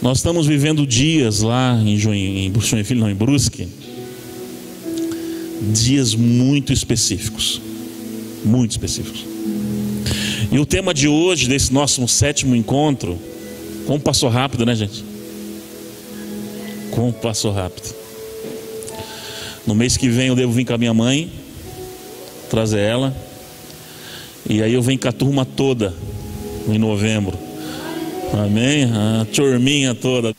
Nós estamos vivendo dias lá em Brusque, dias muito específicos, muito específicos. E o tema de hoje, desse nosso 7º encontro, como passou rápido, né, gente? Como passou rápido. No mês que vem eu devo vir com a minha mãe, trazer ela, e aí eu venho com a turma toda em novembro. Amém? A turminha toda.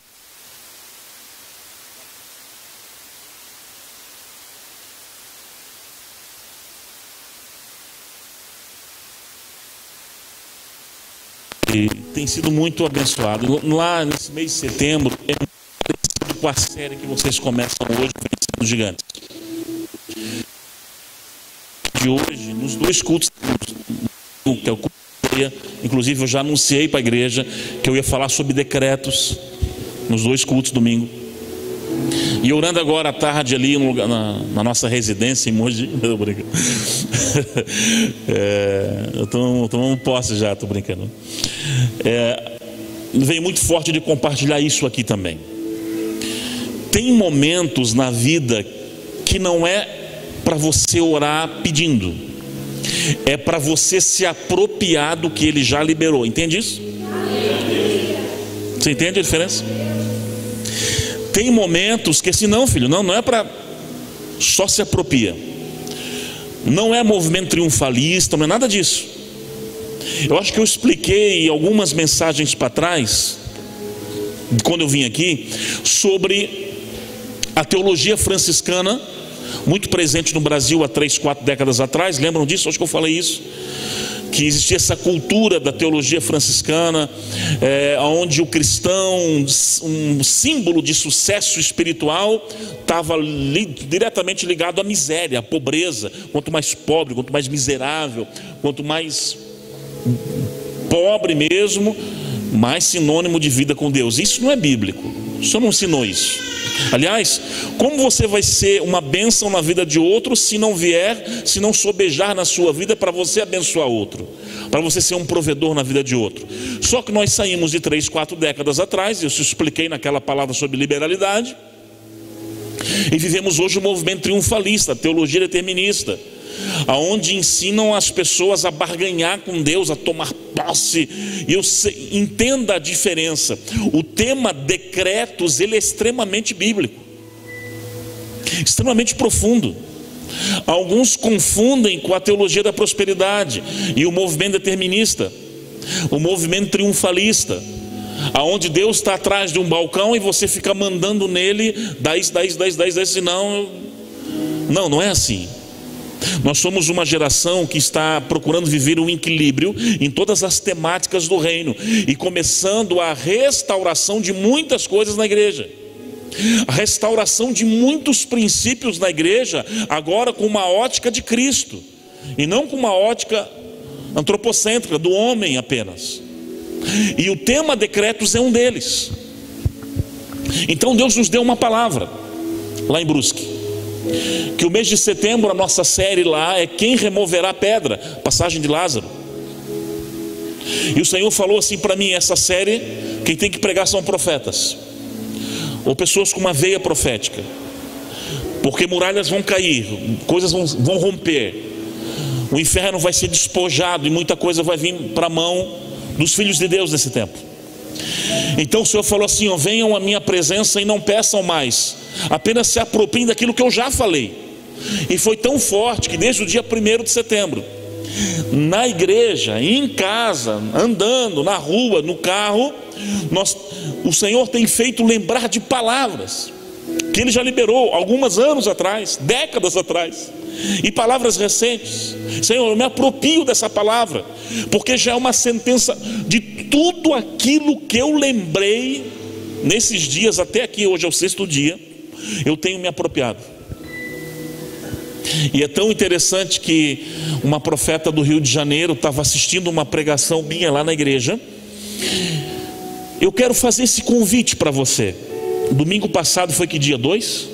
E tem sido muito abençoado. Lá nesse mês de setembro é muito parecido com a série que vocês começam hoje, Vencendo os Gigantes. De hoje, nos 2 cultos, que é o culto, inclusive eu já anunciei para a igreja que eu ia falar sobre decretos nos 2 cultos domingo. E orando agora à tarde ali no lugar, na nossa residência em Mogi. Eu tomando posse já, estou brincando. Veio muito forte de compartilhar isso aqui também. Tem momentos na vida que não é para você orar pedindo, é para você se apropriar do que Ele já liberou. Entende isso? Você entende a diferença? Tem momentos que assim, não, filho, não é para só se apropria. Não é movimento triunfalista, não é nada disso. Eu acho que eu expliquei algumas mensagens para trás, quando eu vim aqui, sobre a teologia franciscana, muito presente no Brasil há 3, 4 décadas atrás. Lembram disso? Acho que eu falei isso. Que existia essa cultura da teologia franciscana, onde o cristão, um símbolo de sucesso espiritual, estava diretamente ligado à miséria, à pobreza. Quanto mais pobre, quanto mais miserável, quanto mais pobre mesmo, mais sinônimo de vida com Deus. Isso não é bíblico. O Senhor não ensinou isso. Aliás, como você vai ser uma bênção na vida de outro se não sobejar na sua vida para você abençoar outro, para você ser um provedor na vida de outro? Só que nós saímos de 3, 4 décadas atrás, eu expliquei naquela palavra sobre liberalidade, e vivemos hoje o movimento triunfalista, a teologia determinista, aonde ensinam as pessoas a barganhar com Deus, a tomar posse. E entenda a diferença. O tema decretos, ele é extremamente bíblico, extremamente profundo. Alguns confundem com a teologia da prosperidade e o movimento determinista, o movimento triunfalista, aonde Deus está atrás de um balcão e você fica mandando nele 10, senão... Não é assim. Nós somos uma geração que está procurando viver um equilíbrio em todas as temáticas do reino, e começando a restauração de muitas coisas na igreja, a restauração de muitos princípios na igreja, agora com uma ótica de Cristo, e não com uma ótica antropocêntrica do homem apenas. E o tema decretos é um deles. Então Deus nos deu uma palavra lá em Brusque, que o mês de setembro, a nossa série lá é Quem Removerá a Pedra, passagem de Lázaro. E o Senhor falou assim para mim: essa série, quem tem que pregar são profetas, ou pessoas com uma veia profética, porque muralhas vão cair, coisas vão romper, o inferno vai ser despojado e muita coisa vai vir para a mão dos filhos de Deus nesse tempo. Então o Senhor falou assim: venham à minha presença e não peçam mais, apenas se apropriem daquilo que eu já falei. E foi tão forte que desde o dia 1º de setembro, na igreja, em casa, andando, na rua, no carro, o Senhor tem feito lembrar de palavras que Ele já liberou alguns anos atrás, décadas atrás, e palavras recentes. Senhor, eu me aproprio dessa palavra, porque já é uma sentença de tudo aquilo que eu lembrei nesses dias até aqui. Hoje é o 6º dia, eu tenho me apropriado. E é tão interessante que uma profeta do Rio de Janeiro estava assistindo uma pregação minha lá na igreja. Eu quero fazer esse convite para você. Domingo passado foi que dia? 2?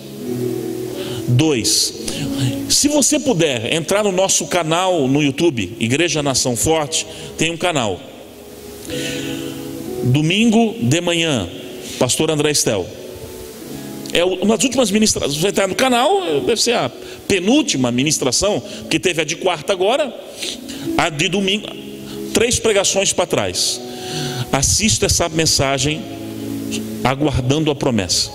Se você puder entrar no nosso canal no YouTube, Igreja Nação Forte, tem um canal. Domingo de manhã pastor André Estel. É uma das últimas ministrações. Você está no canal, deve ser a penúltima ministração, que teve a de quarta agora, a de domingo, 3 pregações para trás. Assista essa mensagem, aguardando a promessa.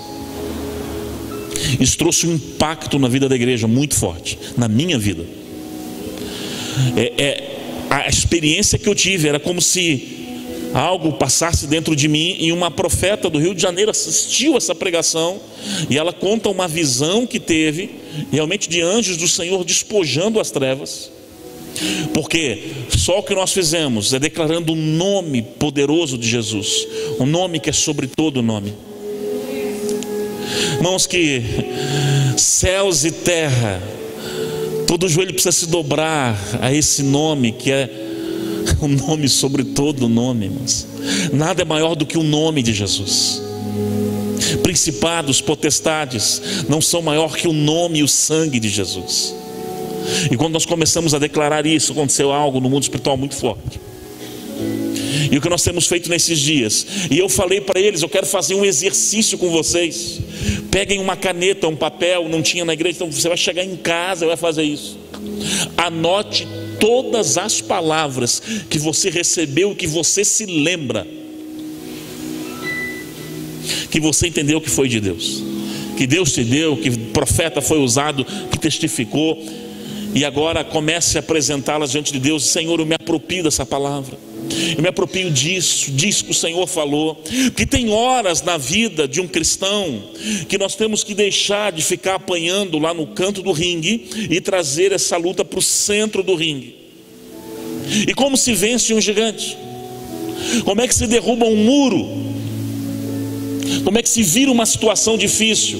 Isso trouxe um impacto na vida da igreja muito forte, na minha vida. A experiência que eu tive era como se algo passasse dentro de mim, e uma profeta do Rio de Janeiro assistiu essa pregação, e ela conta uma visão que teve realmente de anjos do Senhor despojando as trevas, porque só o que nós fizemos é declarando o nome poderoso de Jesus, um nome que é sobre todo nome. Irmãos, que céus e terra, todo joelho precisa se dobrar a esse nome que é o nome sobre todo nome, irmãos. Nada é maior do que o nome de Jesus. Principados, potestades não são maior que o nome e o sangue de Jesus. E quando nós começamos a declarar isso, aconteceu algo no mundo espiritual muito forte. E o que nós temos feito nesses dias, e eu falei para eles: eu quero fazer um exercício com vocês. Peguem uma caneta, um papel, não tinha na igreja, então você vai chegar em casa e vai fazer isso. Anote todas as palavras que você recebeu, que você se lembra, que você entendeu que foi de Deus, que Deus te deu, que o profeta foi usado, que testificou. E agora comece a apresentá-las diante de Deus. Senhor, eu me aproprio dessa palavra, eu me aproprio disso que o Senhor falou. Porque tem horas na vida de um cristão que nós temos que deixar de ficar apanhando lá no canto do ringue e trazer essa luta para o centro do ringue. E como se vence um gigante? Como é que se derruba um muro? Como é que se vira uma situação difícil?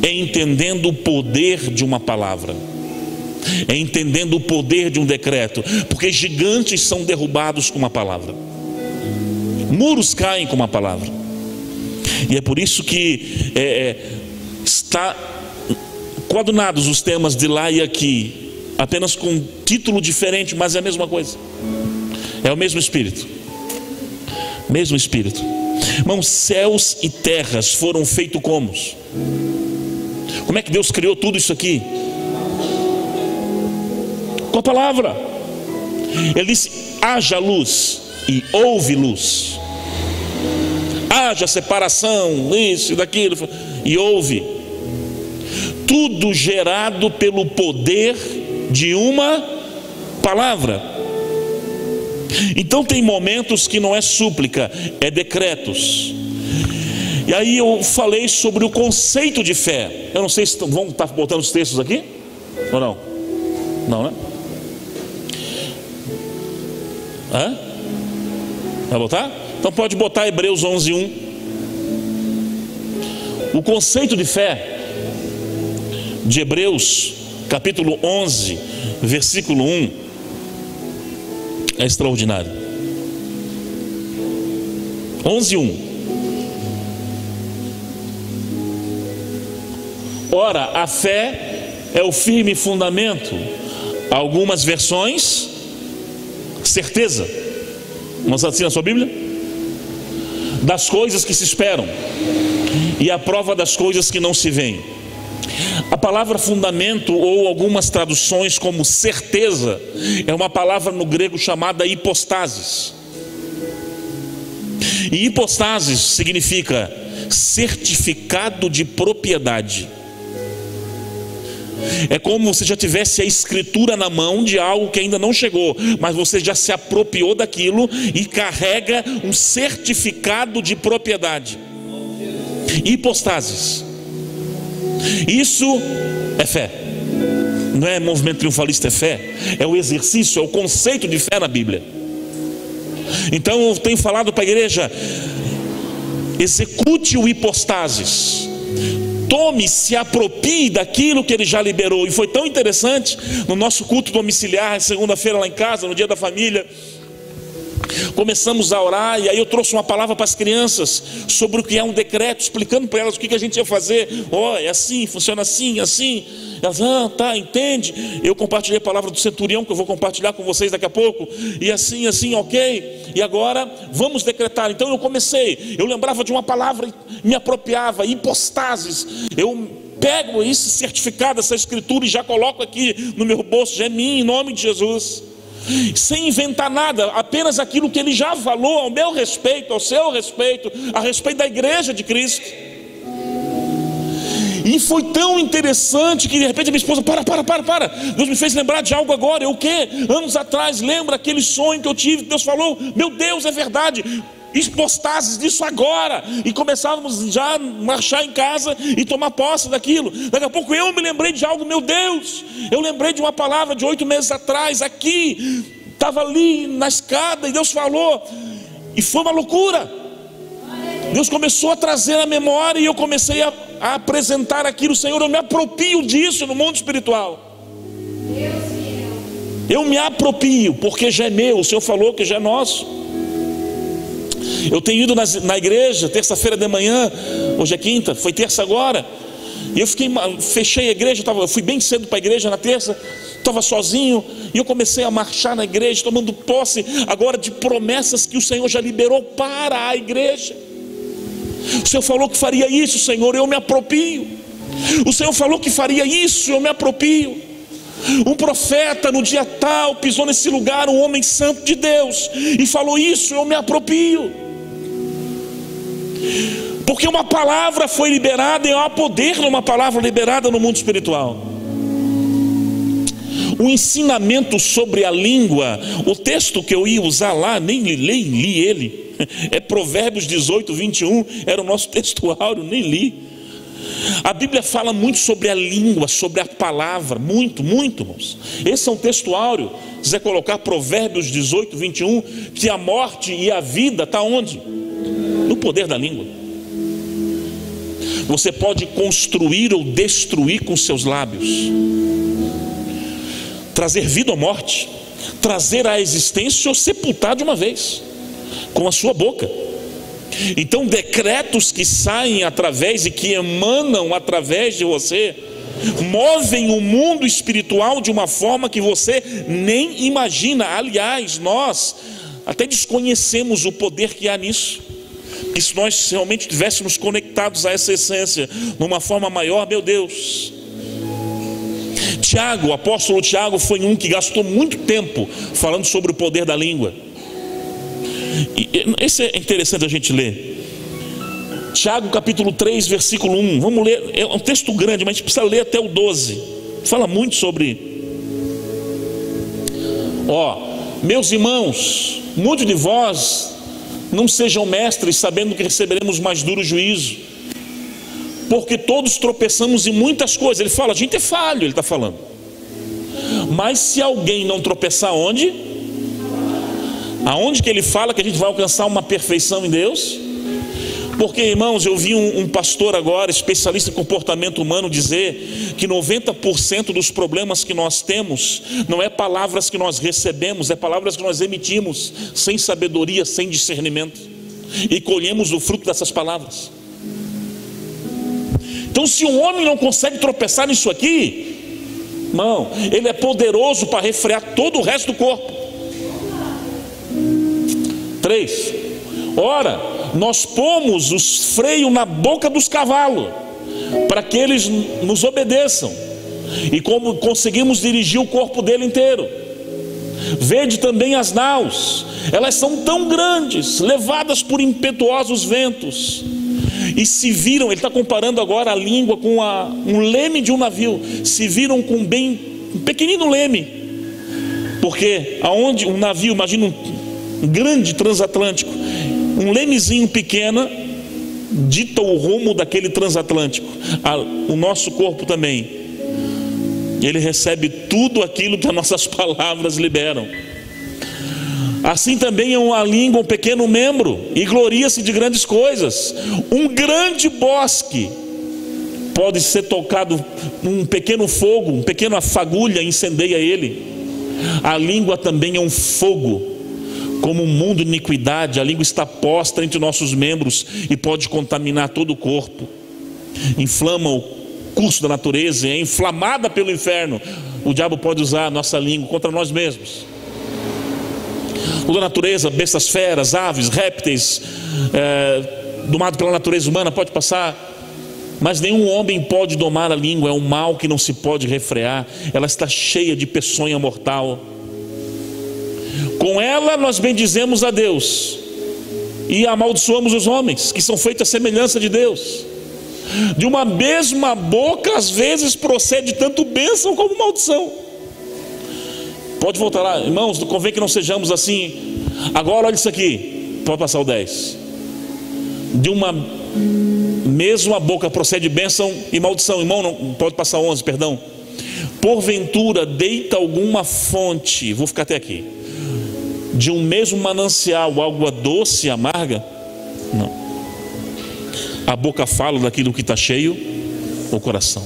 É entendendo o poder de uma palavra, é entendendo o poder de um decreto, porque gigantes são derrubados com uma palavra, muros caem com uma palavra. E é por isso que está coadunados os temas de lá e aqui, apenas com um título diferente, mas é a mesma coisa, é o mesmo Espírito, mesmo Espírito. Irmãos, céus e terras foram feitos como? Como é que Deus criou tudo isso aqui? Com a palavra. Ele disse: haja luz, e houve luz. Haja separação, isso e daquilo, e houve. Tudo gerado pelo poder de uma palavra. Então tem momentos que não é súplica, é decretos. E aí eu falei sobre o conceito de fé. Eu não sei se vão estar botando os textos aqui ou não. Não, né? Hã? Vai botar? Então pode botar Hebreus 11:1. O conceito de fé de Hebreus capítulo 11 versículo 1 é extraordinário. 11:1. Ora, a fé é o firme fundamento, algumas versões, certeza, não assim na sua Bíblia? Das coisas que se esperam, e a prova das coisas que não se veem. A palavra fundamento, ou algumas traduções como certeza, é uma palavra no grego chamada hipostasis. E hipostasis significa certificado de propriedade. É como se já tivesse a escritura na mão de algo que ainda não chegou, mas você já se apropriou daquilo e carrega um certificado de propriedade. Hipostasis. Isso é fé. Não é movimento triunfalista, é fé. É o exercício, é o conceito de fé na Bíblia. Então eu tenho falado para a igreja: execute o hipostasis. Tome, se aproprie daquilo que ele já liberou. E foi tão interessante no nosso culto domiciliar, segunda-feira lá em casa, no dia da família. Começamos a orar, e aí eu trouxe uma palavra para as crianças sobre o que é um decreto, explicando para elas o que a gente ia fazer. É assim, funciona assim, assim. Elas, tá, entende? Eu compartilhei a palavra do centurião, que eu vou compartilhar com vocês daqui a pouco. E assim, assim, ok. E agora vamos decretar. Então eu comecei, eu lembrava de uma palavra, me apropriava, hipostases. Eu pego esse certificado, essa escritura, e já coloco aqui no meu bolso, já é minha, em nome de Jesus. Sem inventar nada, apenas aquilo que ele já falou ao meu respeito, ao seu respeito, a respeito da igreja de Cristo. E foi tão interessante que de repente a minha esposa, para, Deus me fez lembrar de algo agora. Eu o quê? Anos atrás, lembra aquele sonho que eu tive, que Deus falou, meu Deus, é verdade, expostases disso agora. E começávamos já a marchar em casa e tomar posse daquilo. Daqui a pouco eu me lembrei de algo, meu Deus, eu lembrei de uma palavra de 8 meses atrás, aqui, estava ali na escada, e Deus falou, e foi uma loucura. Deus começou a trazer a memória, e eu comecei a apresentar aquilo. Senhor, eu me aproprio disso no mundo espiritual. Eu me aproprio, porque já é meu, o Senhor falou que já é nosso. Eu tenho ido na igreja, terça-feira de manhã, hoje é quinta, foi terça agora, e eu fechei a igreja, eu fui bem cedo para a igreja na terça, estava sozinho, e eu comecei a marchar na igreja, tomando posse agora de promessas que o Senhor já liberou para a igreja. O Senhor falou que faria isso, Senhor, eu me aproprio. O Senhor falou que faria isso, eu me aproprio. Um profeta no dia tal pisou nesse lugar, um homem santo de Deus, e falou isso, eu me aproprio. Porque uma palavra foi liberada, e há poder numa palavra liberada no mundo espiritual. O ensinamento sobre a língua, o texto que eu ia usar lá, nem li ele, é Provérbios 18, 21, era o nosso textuário, nem li. A Bíblia fala muito sobre a língua, sobre a palavra, muito, irmãos. Esse é um textuário. Se quiser colocar Provérbios 18, 21, que a morte e a vida está onde? No poder da língua. Você pode construir ou destruir com seus lábios, trazer vida ou morte, trazer à existência ou sepultar de uma vez, com a sua boca. Então decretos que saem através e que emanam através de você, movem o mundo espiritual de uma forma que você nem imagina. Aliás, nós até desconhecemos o poder que há nisso. E se nós realmente estivéssemos conectados a essa essência, numa forma maior, meu Deus. Tiago, o apóstolo Tiago foi um que gastou muito tempo falando sobre o poder da língua. E esse é interessante a gente ler. Tiago capítulo 3, versículo 1. Vamos ler, é um texto grande, mas a gente precisa ler até o 12. Fala muito sobre meus irmãos, muitos de vós não sejam mestres, sabendo que receberemos mais duro juízo, porque todos tropeçamos em muitas coisas. Ele fala, a gente é falho, ele está falando. Mas se alguém não tropeçar, onde? Aonde que ele fala que a gente vai alcançar uma perfeição em Deus? Porque, irmãos, eu vi um pastor agora, especialista em comportamento humano, dizer que 90% dos problemas que nós temos não é palavras que nós recebemos, é palavras que nós emitimos sem sabedoria, sem discernimento, e colhemos o fruto dessas palavras. Então, se um homem não consegue tropeçar nisso aqui, irmão, ele é poderoso para refrear todo o resto do corpo. 3. Ora, nós pomos os freios na boca dos cavalos, para que eles nos obedeçam, e como conseguimos dirigir o corpo dele inteiro. Vede também as naus, elas são tão grandes, levadas por impetuosos ventos, e se viram, ele está comparando agora a língua com um leme de um navio, se viram com um pequenino leme, porque aonde um navio, imagina um grande transatlântico, um lemezinho pequeno dita o rumo daquele transatlântico. O nosso corpo também, ele recebe tudo aquilo que as nossas palavras liberam. Assim também é uma língua, um pequeno membro, e gloria-se de grandes coisas. Um grande bosque pode ser tocado, um pequeno fogo, uma pequena fagulha incendeia ele. A língua também é um fogo, Como um mundo de iniquidade, a língua está posta entre nossos membros e pode contaminar todo o corpo. Inflama o curso da natureza e é inflamada pelo inferno. O diabo pode usar a nossa língua contra nós mesmos. Toda a natureza, bestas feras, aves, répteis, domado pela natureza humana, pode passar. Mas nenhum homem pode domar a língua. É um mal que não se pode refrear. Ela está cheia de peçonha mortal. Com ela nós bendizemos a Deus e amaldiçoamos os homens, que são feitos à semelhança de Deus. De uma mesma boca às vezes procede tanto bênção como maldição. Pode voltar lá, irmãos, convém que não sejamos assim. Agora olha isso aqui, pode passar o 10. De uma mesma boca procede bênção e maldição. Irmão, não pode passar 11, perdão. Porventura deita alguma fonte, vou ficar até aqui, de um mesmo manancial, água doce e amarga? Não. A boca fala daquilo que está cheio, o coração.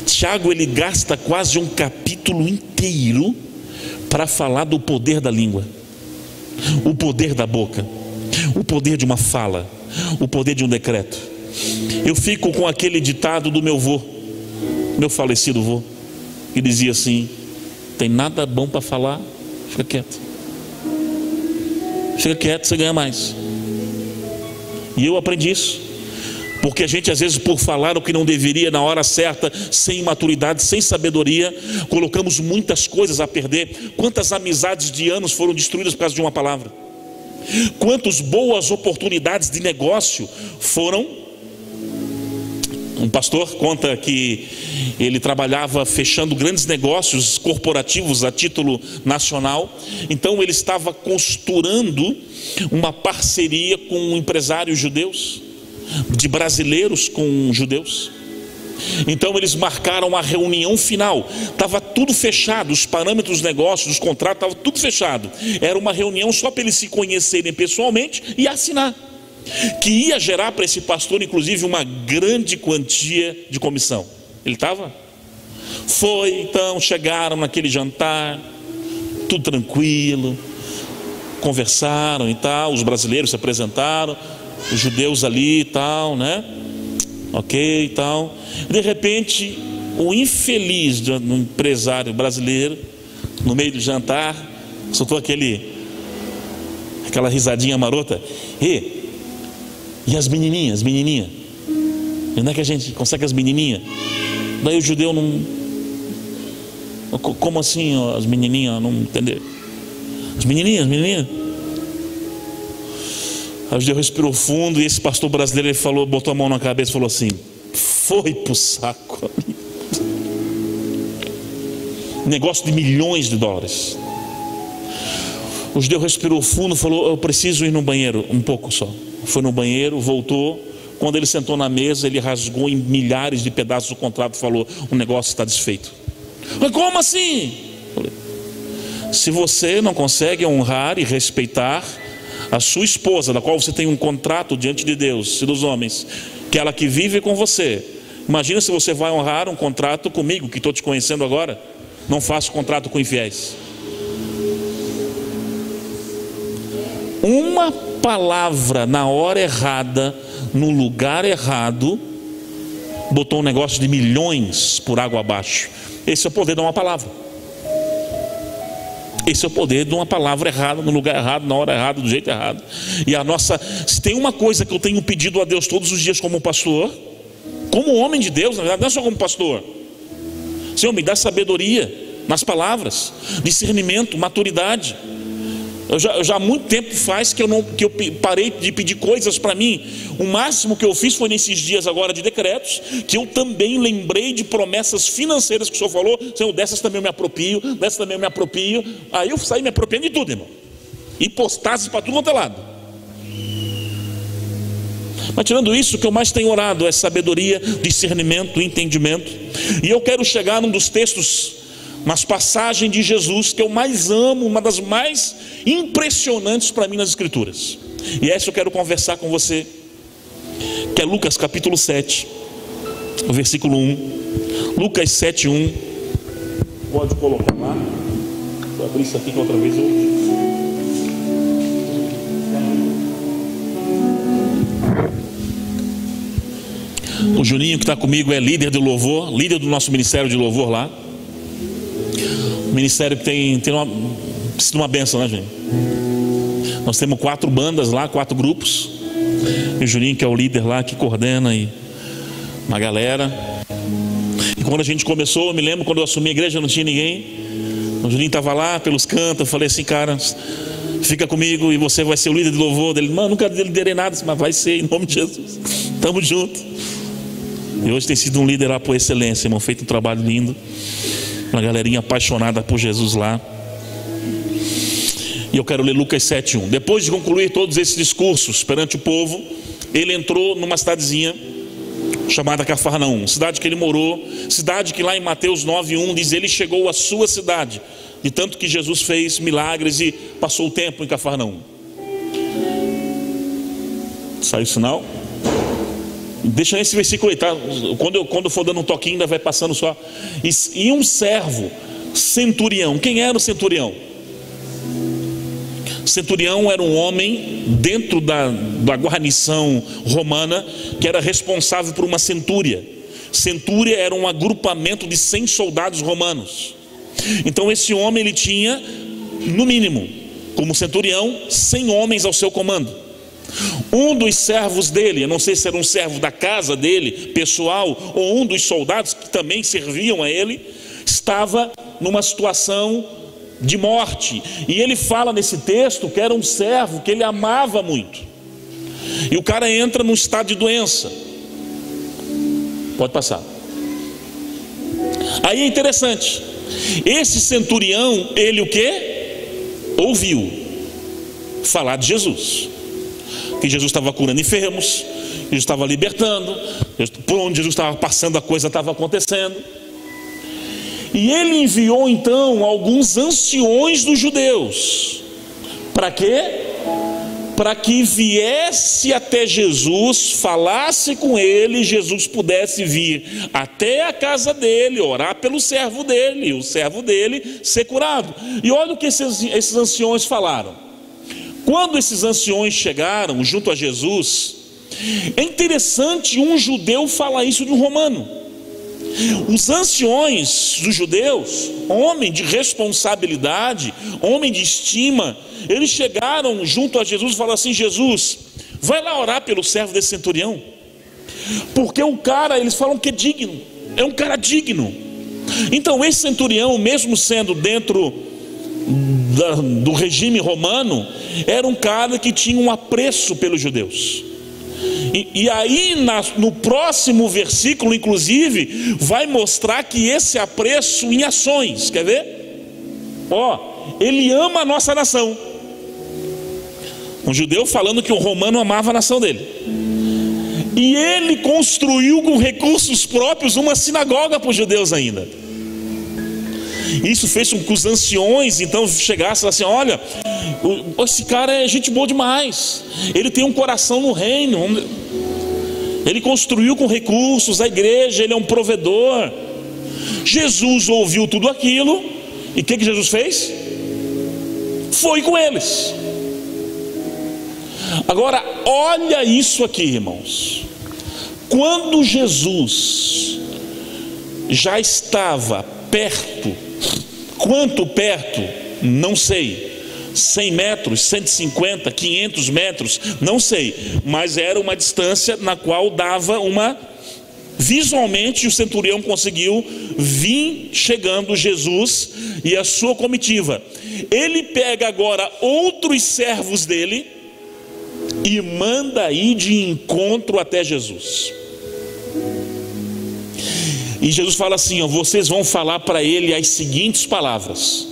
Tiago, ele gasta quase um capítulo inteiro para falar do poder da língua, o poder da boca, o poder de uma fala, o poder de um decreto. Eu fico com aquele ditado do meu avô, meu falecido avô, que dizia assim: tem nada bom para falar, fica quieto. Fica quieto, você ganha mais. E eu aprendi isso, porque a gente às vezes, por falar o que não deveria na hora certa, sem maturidade, sem sabedoria, colocamos muitas coisas a perder. Quantas amizades de anos foram destruídas por causa de uma palavra? Quantas boas oportunidades de negócio foram? Um pastor conta que ele trabalhava fechando grandes negócios corporativos a título nacional. Então ele estava costurando uma parceria com empresários judeus, de brasileiros com judeus. Então eles marcaram a reunião final. Estava tudo fechado, os parâmetros dos negócios, os contratos, estava tudo fechado. Era uma reunião só para eles se conhecerem pessoalmente e assinar, que ia gerar para esse pastor inclusive uma grande quantia de comissão. Ele estava? Foi, então chegaram naquele jantar, tudo tranquilo, conversaram e tal, os brasileiros se apresentaram, os judeus ali e tal, né? Ok e tal. De repente, o infeliz do empresário brasileiro, no meio do jantar, soltou aquela risadinha marota. E as menininhas? Onde é que a gente consegue as menininhas? Daí o judeu não... Como assim as menininhas? Não entender. As menininhas. Aí o judeu respirou fundo e esse pastor brasileiro, ele falou, botou a mão na cabeça e falou assim: foi pro saco. Negócio de milhões de dólares. O judeu respirou fundo e falou: eu preciso ir no banheiro, um pouco só. Foi no banheiro, voltou. Quando ele sentou na mesa, ele rasgou em milhares de pedaços o contrato e falou: o negócio está desfeito. Mas como assim? Falei: se você não consegue honrar e respeitar a sua esposa, da qual você tem um contrato diante de Deus e dos homens, que é ela que vive com você, imagina se você vai honrar um contrato comigo, que estou te conhecendo agora. Não faço contrato com infiéis. Uma palavra na hora errada, no lugar errado, botou um negócio de milhões por água abaixo. Esse é o poder de uma palavra. Esse é o poder de uma palavra errada, no lugar errado, na hora errada, do jeito errado. E se tem uma coisa que eu tenho pedido a Deus todos os dias como pastor, como homem de Deus, na verdade, não é só como pastor: Senhor, me dá sabedoria nas palavras, discernimento, maturidade. Eu já há muito tempo faz que eu parei de pedir coisas para mim. O máximo que eu fiz foi nesses dias agora de decretos, que eu também lembrei de promessas financeiras que o Senhor falou: Senhor, dessas também eu me aproprio, dessas também eu me aproprio. Aí eu saí me apropriando de tudo, irmão, e postasse para tudo quanto é lado. Mas tirando isso, o que eu mais tenho orado é sabedoria, discernimento, entendimento. E eu quero chegar num dos textos, mas passagem de Jesus que eu mais amo, uma das mais impressionantes para mim nas Escrituras. E essa eu quero conversar com você, que é Lucas capítulo 7, versículo 1. Lucas 7, 1. Pode colocar lá. Vou abrir isso aqui que outra vez eu... O Juninho que está comigo é líder de louvor, líder do nosso ministério de louvor lá. O ministério que tem precisa de uma bênção, né, Juninho? Nós temos 4 bandas lá, 4 grupos. E o Juninho que é o líder lá, que coordena e uma galera. E quando a gente começou, eu me lembro quando eu assumi a igreja, não tinha ninguém. O Juninho estava lá pelos cantos, eu falei assim, cara, fica comigo e você vai ser o líder de louvor dele. Mano, nunca liderei nada, mas vai ser, em nome de Jesus. Tamo junto. E hoje tem sido um líder lá por excelência, irmão, feito um trabalho lindo. Uma galerinha apaixonada por Jesus lá. E eu quero ler Lucas 7:1. Depois de concluir todos esses discursos perante o povo, ele entrou numa cidadezinha chamada Cafarnaum, cidade que ele morou, cidade que lá em Mateus 9:1 diz: ele chegou à sua cidade, de tanto que Jesus fez milagres e passou o tempo em Cafarnaum. Saiu o sinal? Deixa esse versículo aí, tá? Quando for dando um toquinho, ainda vai passando só. E um servo, centurião. Quem era o centurião? Centurião era um homem dentro da guarnição romana que era responsável por uma centúria. Centúria era um agrupamento de 100 soldados romanos. Então esse homem, ele tinha, no mínimo, como centurião, 100 homens ao seu comando. Um dos servos dele, eu não sei se era um servo da casa dele, pessoal, ou um dos soldados que também serviam a ele, estava numa situação de morte. E ele fala nesse texto que era um servo que ele amava muito. E o cara entra num estado de doença. Pode passar. Aí é interessante. Esse centurião, ele o quê? Ouviu falar de Jesus. Que Jesus estava curando enfermos, Jesus estava libertando, por onde Jesus estava passando a coisa estava acontecendo. E ele enviou então alguns anciões dos judeus. Para quê? Para que viesse até Jesus, falasse com ele, Jesus pudesse vir até a casa dele, orar pelo servo dele, e o servo dele ser curado. E olha o que esses anciões falaram. Quando esses anciões chegaram junto a Jesus, é interessante um judeu falar isso de um romano. Os anciões dos judeus, homem de responsabilidade, homem de estima, eles chegaram junto a Jesus e falaram assim: Jesus, vai lá orar pelo servo desse centurião, porque o cara, eles falam que é digno, é um cara digno. Então esse centurião, mesmo sendo dentro do regime romano, era um cara que tinha um apreço pelos judeus. E aí no próximo versículo, inclusive, vai mostrar que esse apreço em ações. Quer ver? Ele ama a nossa nação. Um judeu falando que o romano amava a nação dele. E ele construiu com recursos próprios uma sinagoga para os judeus ainda. Isso fez com que os anciões então chegassem e assim: olha, esse cara é gente boa demais, ele tem um coração no reino, ele construiu com recursos a igreja, ele é um provedor. Jesus ouviu tudo aquilo, e o que Jesus fez? Foi com eles. Agora olha isso aqui, irmãos. Quando Jesus já estava perto, quanto perto? Não sei, 100 metros, 150, 500 metros, não sei, mas era uma distância na qual dava visualmente o centurião conseguiu vir chegando Jesus e a sua comitiva. Ele pega agora outros servos dele e manda ir de encontro até Jesus. E Jesus fala assim: vocês vão falar para ele as seguintes palavras.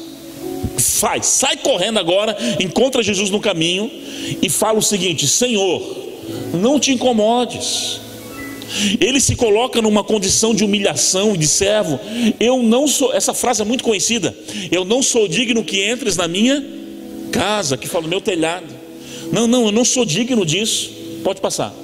Sai correndo agora, encontra Jesus no caminho e fala o seguinte: Senhor, não te incomodes. Ele se coloca numa condição de humilhação e de servo. Eu não sou, essa frase é muito conhecida: eu não sou digno que entres na minha casa, que fala no meu telhado. Não, eu não sou digno disso. Pode passar.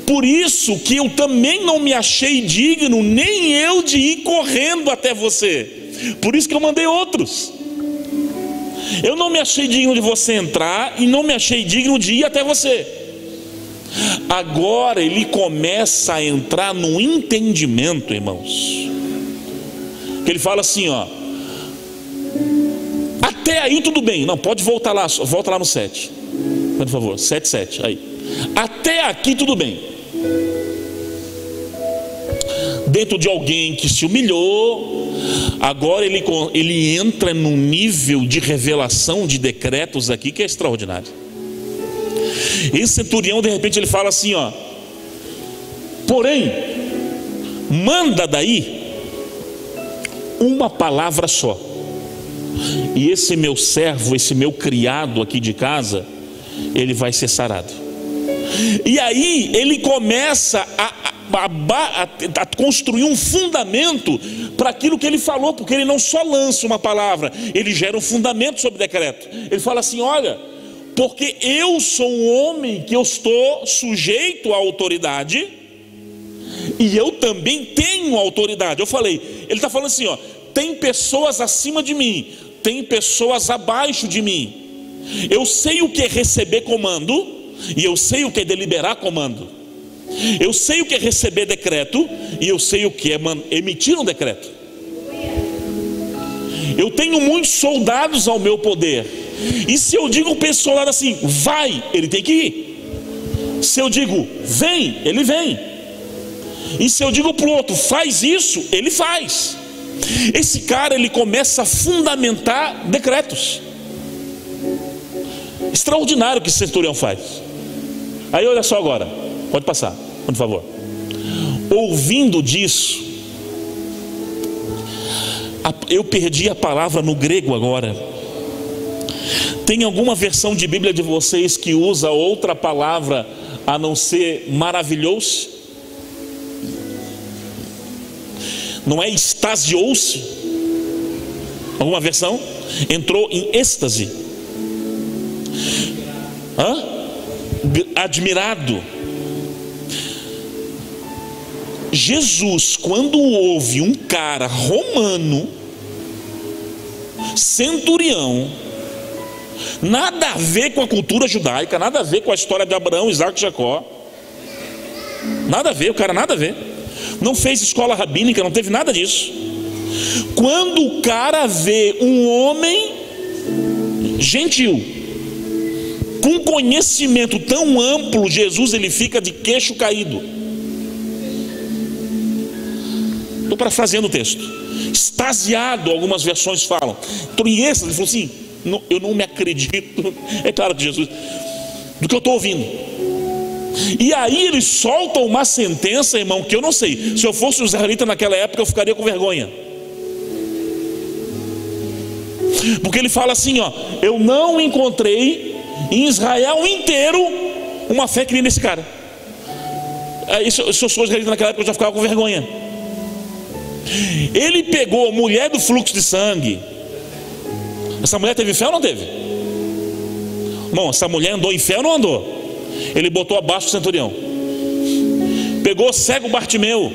Por isso que eu também não me achei digno, nem eu, de ir correndo até você. Por isso que eu mandei outros. Eu não me achei digno de você entrar, e não me achei digno de ir até você. Agora ele começa a entrar no entendimento, irmãos, que ele fala assim, ó: até aí tudo bem. Não, pode voltar lá, volta lá no 7, por favor, 7:7, aí. Até aqui tudo bem. Dentro de alguém que se humilhou, agora ele entra num nível de revelação de decretos aqui que é extraordinário. Esse centurião, de repente, ele fala assim, ó: porém, manda daí uma palavra só, e esse meu servo, esse meu criado aqui de casa, ele vai ser sarado. E aí ele começa a construir um fundamento para aquilo que ele falou, porque ele não só lança uma palavra, ele gera um fundamento sobre o decreto. Ele fala assim: olha, porque eu sou um homem que eu estou sujeito à autoridade, e eu também tenho autoridade. Eu falei, ele está falando assim, ó: tem pessoas acima de mim, tem pessoas abaixo de mim. Eu sei o que é receber comando, e eu sei o que é deliberar comando. Eu sei o que é receber decreto, e eu sei o que é emitir um decreto. Eu tenho muitos soldados ao meu poder, e se eu digo para esse soldado assim, vai, ele tem que ir. Se eu digo, vem, ele vem. E se eu digo para o outro, faz isso, ele faz. Esse cara, ele começa a fundamentar decretos. Extraordinário o que esse centurião faz. Aí olha só agora, pode passar, por favor. Ouvindo disso, eu perdi a palavra no grego agora. Tem alguma versão de Bíblia de vocês que usa outra palavra a não ser maravilhou-se? Não é extasiou-se? Alguma versão? Entrou em êxtase. Admirado. Jesus, quando ouve um cara romano, centurião, nada a ver com a cultura judaica, nada a ver com a história de Abraão, Isaac e Jacó, nada a ver, o cara nada a ver, não fez escola rabínica, não teve nada disso. Quando o cara vê um homem gentil, com conhecimento tão amplo, Jesus, ele fica de queixo caído. Estou parafraseando o texto. Extasiado, algumas versões falam. Então, ele falou assim: eu não me acredito, é claro que Jesus, do que eu estou ouvindo. E aí ele solta uma sentença, irmão, que eu não sei. Se eu fosse um israelita naquela época, eu ficaria com vergonha. Porque ele fala assim, ó: eu não encontrei em Israel inteiro uma fé que nem nesse cara. Se eu sou israelita naquela época, eu já ficava com vergonha. Ele pegou a mulher do fluxo de sangue. Essa mulher teve fé ou não teve? Bom, essa mulher andou em fé ou não andou? Ele botou abaixo do centurião. Pegou o cego Bartimeu.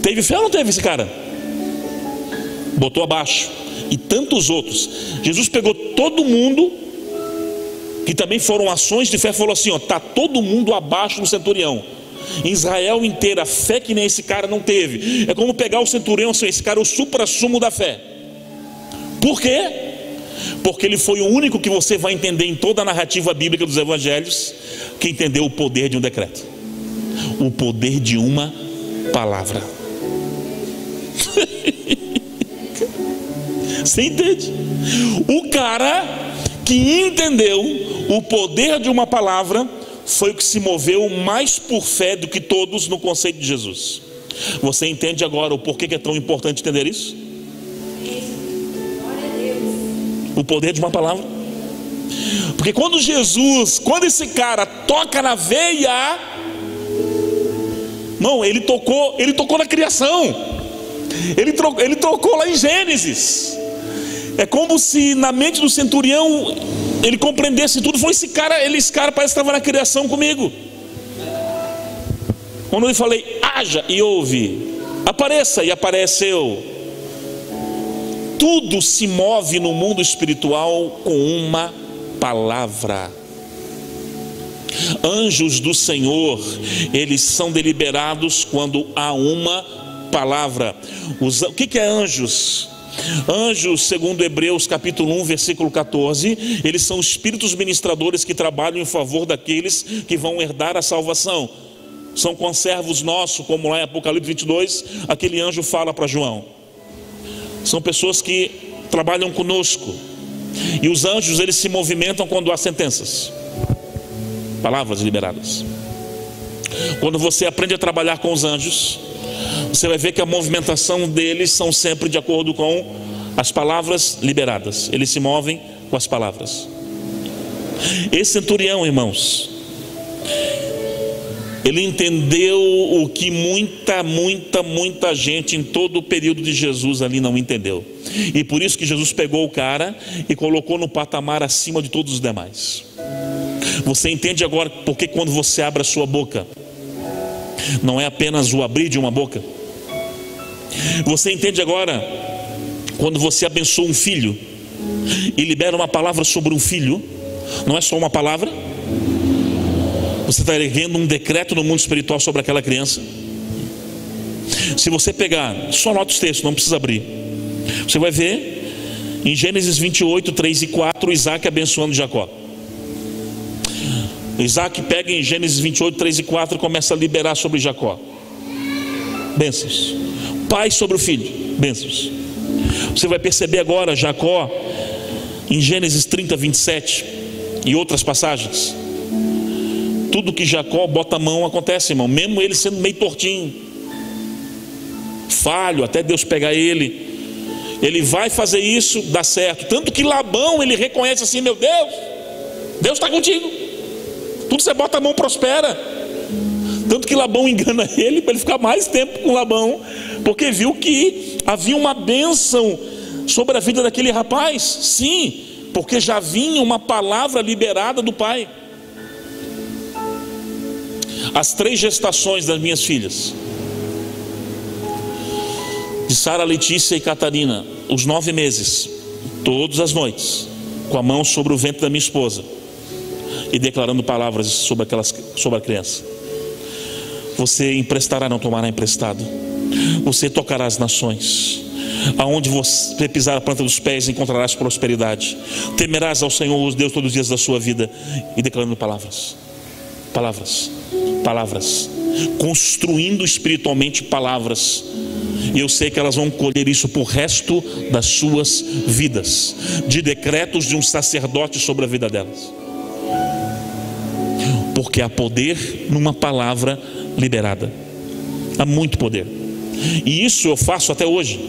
Teve fé ou não teve esse cara? Botou abaixo. E tantos outros. Jesus pegou todo mundo que também foram ações de fé, falou assim, ó: está todo mundo abaixo do centurião. Em Israel inteira, a fé que nem esse cara não teve. É como pegar o centurião assim: esse cara é o supra-sumo da fé. Por quê? Porque ele foi o único que você vai entender em toda a narrativa bíblica dos evangelhos, que entendeu o poder de um decreto, o poder de uma palavra. Você entende? O cara que entendeu o poder de uma palavra foi o que se moveu mais por fé do que todos no conceito de Jesus. Você entende agora o porquê que é tão importante entender isso? O poder de uma palavra. Porque quando esse cara toca na veia, não, ele tocou na criação. Ele tocou lá em Gênesis. É como se na mente do centurião ele compreendesse tudo. Foi esse cara parece que estava na criação comigo. Quando eu falei, haja e ouve, apareça e apareceu. Tudo se move no mundo espiritual com uma palavra. Anjos do Senhor, eles são deliberados quando há uma palavra. O que é anjos? Anjos, segundo Hebreus capítulo 1, versículo 14, eles são espíritos ministradores que trabalham em favor daqueles que vão herdar a salvação. São conservos nossos, como lá em Apocalipse 22, aquele anjo fala para João. São pessoas que trabalham conosco. E os anjos, eles se movimentam quando há sentenças, palavras liberadas. Quando você aprende a trabalhar com os anjos, você vai ver que a movimentação deles são sempre de acordo com as palavras liberadas. Eles se movem com as palavras. Esse centurião, irmãos, ele entendeu o que muita gente em todo o período de Jesus ali não entendeu. E por isso que Jesus pegou o cara e colocou no patamar acima de todos os demais. Você entende agora porque quando você abre a sua boca, não é apenas o abrir de uma boca. Você entende agora quando você abençoa um filho e libera uma palavra sobre um filho, não é só uma palavra. Você está erguendo um decreto no mundo espiritual sobre aquela criança. Se você pegar, só nota os textos, não precisa abrir. Você vai ver em Gênesis 28, 3 e 4, Isaac abençoando Jacó. Isaac pega em Gênesis 28, 3 e 4 e começa a liberar sobre Jacó bênçãos. Pai sobre o filho, bênçãos. Você vai perceber agora Jacó em Gênesis 30, 27 e outras passagens. Tudo que Jacó bota a mão acontece, irmão, mesmo ele sendo meio tortinho, falho, até Deus pegar ele vai fazer isso, dá certo. Tanto que Labão, ele reconhece assim: meu Deus está contigo, tudo que você bota a mão prospera. Tanto que Labão engana ele para ele ficar mais tempo com Labão, porque viu que havia uma bênção sobre a vida daquele rapaz. Sim, porque já vinha uma palavra liberada do pai. As 3 gestações das minhas filhas, de Sara, Letícia e Catarina, os 9 meses, todas as noites, com a mão sobre o ventre da minha esposa e declarando palavras sobre a criança. Você emprestará, não tomará emprestado. Você tocará as nações. Aonde você pisar a planta dos pés, encontrarás prosperidade. Temerás ao Senhor, os Deus, todos os dias da sua vida. E declarando palavras, construindo espiritualmente palavras. E eu sei que elas vão colher isso por resto das suas vidas, de decretos de um sacerdote sobre a vida delas. Porque há poder numa palavra liberada. Há muito poder. E isso eu faço até hoje.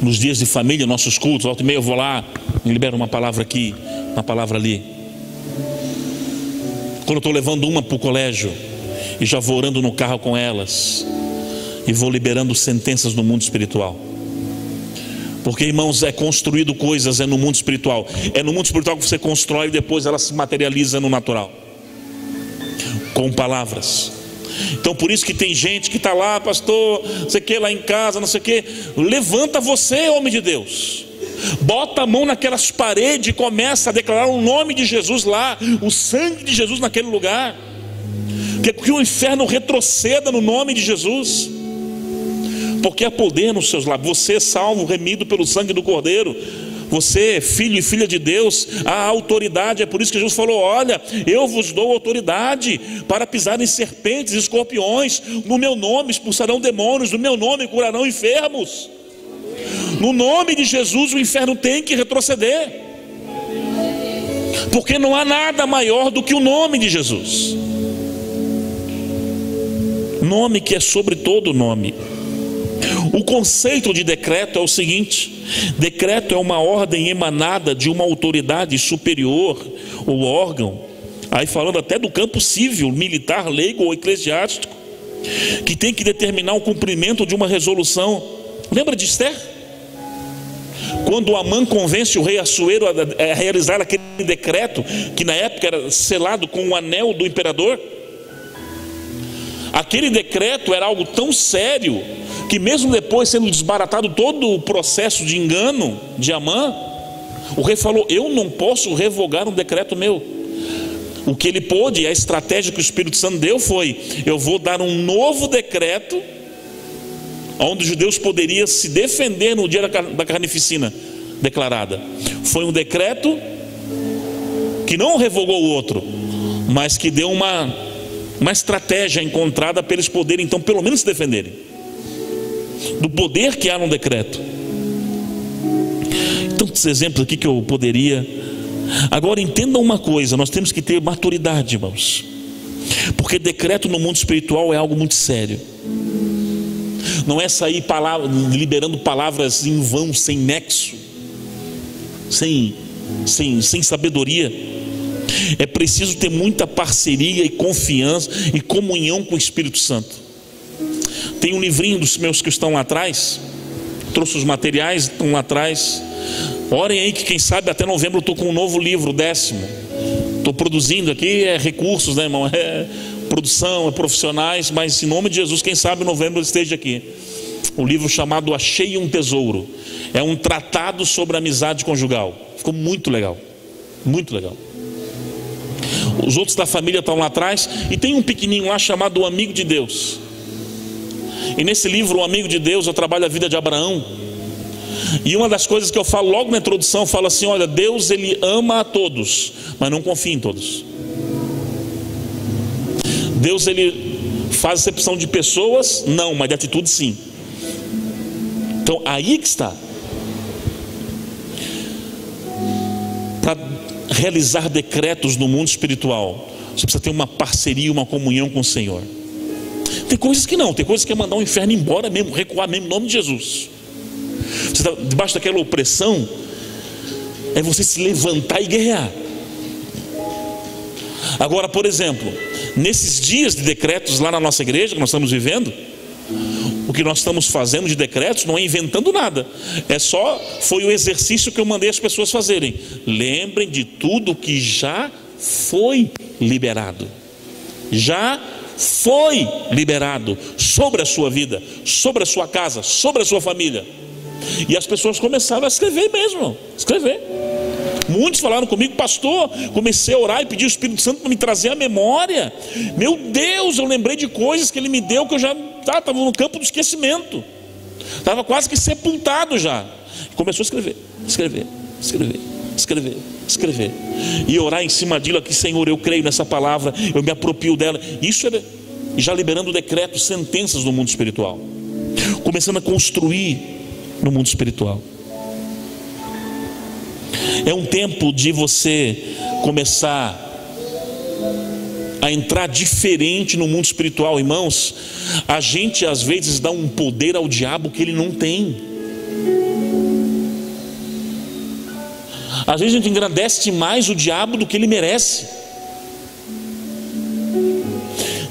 Nos dias de família, nossos cultos, volta e meia eu vou lá e libero uma palavra aqui, uma palavra ali. Quando eu estou levando uma para o colégio e já vou orando no carro com elas e vou liberando sentenças no mundo espiritual. Porque, irmãos, é construído coisas, é no mundo espiritual. É no mundo espiritual que você constrói e depois ela se materializa no natural, com palavras. Então por isso que tem gente que está lá: pastor, não sei o que, lá em casa, não sei o que. Levanta você, homem de Deus, bota a mão naquelas paredes e começa a declarar o nome de Jesus lá, o sangue de Jesus naquele lugar, que o inferno retroceda no nome de Jesus. Porque há poder nos seus lábios. Você é salvo, remido pelo sangue do Cordeiro. Você é filho e filha de Deus. Há autoridade. É por isso que Jesus falou: olha, eu vos dou autoridade para pisar em serpentes e escorpiões. No meu nome expulsarão demônios. No meu nome curarão enfermos. No nome de Jesus o inferno tem que retroceder. Porque não há nada maior do que o nome de Jesus. Nome que é sobre todo nome. O conceito de decreto é o seguinte: decreto é uma ordem emanada de uma autoridade superior ou órgão, aí falando até do campo civil, militar, leigo ou eclesiástico, que tem que determinar o cumprimento de uma resolução. Lembra de Esther? Quando Amã convence o rei Assuero a realizar aquele decreto, que na época era selado com o anel do imperador. Aquele decreto era algo tão sério que mesmo depois sendo desbaratado todo o processo de engano de Amã, O rei falou: eu não posso revogar um decreto meu. O que ele pôde, a estratégia que o Espírito Santo deu foi: eu vou dar um novo decreto, onde os judeus poderiam se defender no dia da carnificina declarada. Foi um decreto que não revogou o outro, mas que deu uma estratégia encontrada para eles poderem então pelo menos se defenderem do poder que há no decreto. Tantos exemplos aqui que eu poderia. Agora entendam uma coisa: nós temos que ter maturidade, irmãos, porque decreto no mundo espiritual é algo muito sério. Não é sair liberando palavras em vão, sem nexo, sem sabedoria. É preciso ter muita parceria e confiança e comunhão com o Espírito Santo. Tem um livrinho dos meus que estão lá atrás, trouxe os materiais, estão lá atrás. Orem aí que quem sabe até novembro eu estou com um novo livro, 10º. Estou produzindo aqui, recursos, né, irmão? É produção, é profissionais, mas em nome de Jesus, quem sabe em novembro eu esteja aqui. Um livro chamado Achei um Tesouro. É um tratado sobre amizade conjugal. Ficou muito legal, muito legal. Os outros da família estão lá atrás. E tem um pequenininho lá chamado O Amigo de Deus. E nesse livro, O Amigo de Deus, eu trabalho a vida de Abraão. E uma das coisas que eu falo logo na introdução, eu falo assim: olha, Deus ele ama a todos, mas não confia em todos. Deus ele faz acepção de pessoas? Não, mas de atitude sim. Então aí que está. Para realizar decretos no mundo espiritual, você precisa ter uma parceria, uma comunhão com o Senhor. Tem coisas que não, tem coisas que é mandar o inferno embora mesmo, recuar mesmo, em nome de Jesus. Você está debaixo daquela opressão, é você se levantar e guerrear. Agora, por exemplo, nesses dias de decretos lá na nossa igreja que nós estamos vivendo, o que nós estamos fazendo de decretos não é inventando nada, foi o exercício que eu mandei as pessoas fazerem. Lembrem de tudo que já foi liberado. Já foi liberado sobre a sua vida, sobre a sua casa, sobre a sua família. E as pessoas começaram a escrever mesmo, escrever. Muitos falaram comigo: pastor, comecei a orar e pedir o Espírito Santo para me trazer a memória. Meu Deus, eu lembrei de coisas que Ele me deu que eu já estava no campo do esquecimento, estava quase que sepultado já. Começou a escrever, escrever, escrever, escrever, escrever, e orar em cima dilo aqui: Senhor, eu creio nessa palavra, eu me aproprio dela. Isso era já liberando decretos, sentenças no mundo espiritual, começando a construir no mundo espiritual. É um tempo de você começar a entrar diferente no mundo espiritual, irmãos. A gente às vezes dá um poder ao diabo que ele não tem. Às vezes a gente engrandece mais o diabo do que ele merece.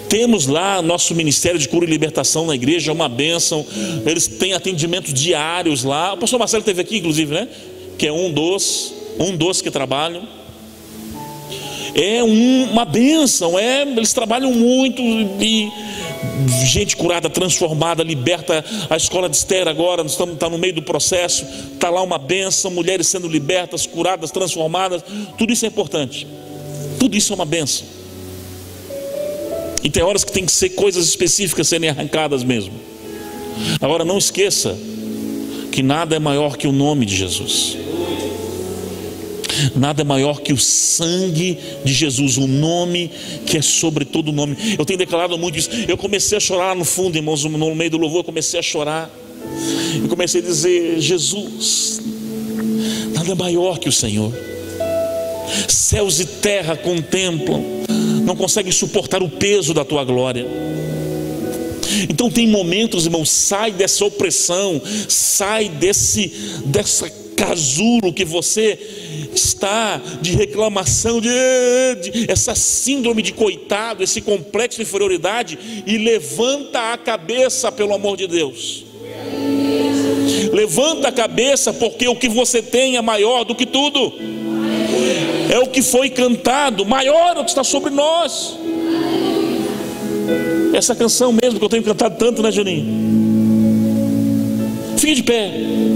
Temos lá nosso ministério de cura e libertação na igreja, é uma bênção. Eles têm atendimentos diários lá. O pastor Marcelo esteve aqui, inclusive, né? Que é um dos que trabalham. É uma bênção. Eles trabalham muito. E gente curada, transformada, liberta. A escola de Esther agora está no meio do processo. Está lá uma bênção. Mulheres sendo libertas, curadas, transformadas. Tudo isso é importante. Tudo isso é uma bênção. E tem horas que tem que ser coisas específicas serem arrancadas mesmo. Agora não esqueça que nada é maior que o nome de Jesus. Nada é maior que o sangue de Jesus, o nome que é sobre todo nome. Eu tenho declarado muito isso. Eu comecei a chorar lá no fundo, irmãos, no meio do louvor eu comecei a chorar. E comecei a dizer: Jesus, nada é maior que o Senhor. Céus e terra contemplam, não conseguem suportar o peso da tua glória. Então tem momentos, irmão, sai dessa opressão, sai dessa casulo que você está de reclamação, de essa síndrome de coitado, esse complexo de inferioridade, e levanta a cabeça pelo amor de Deus. Levanta a cabeça, porque o que você tem é maior do que tudo. É o que foi cantado, maior é o que está sobre nós. Essa canção mesmo que eu tenho cantado tanto, né, Juninho? Fique de pé,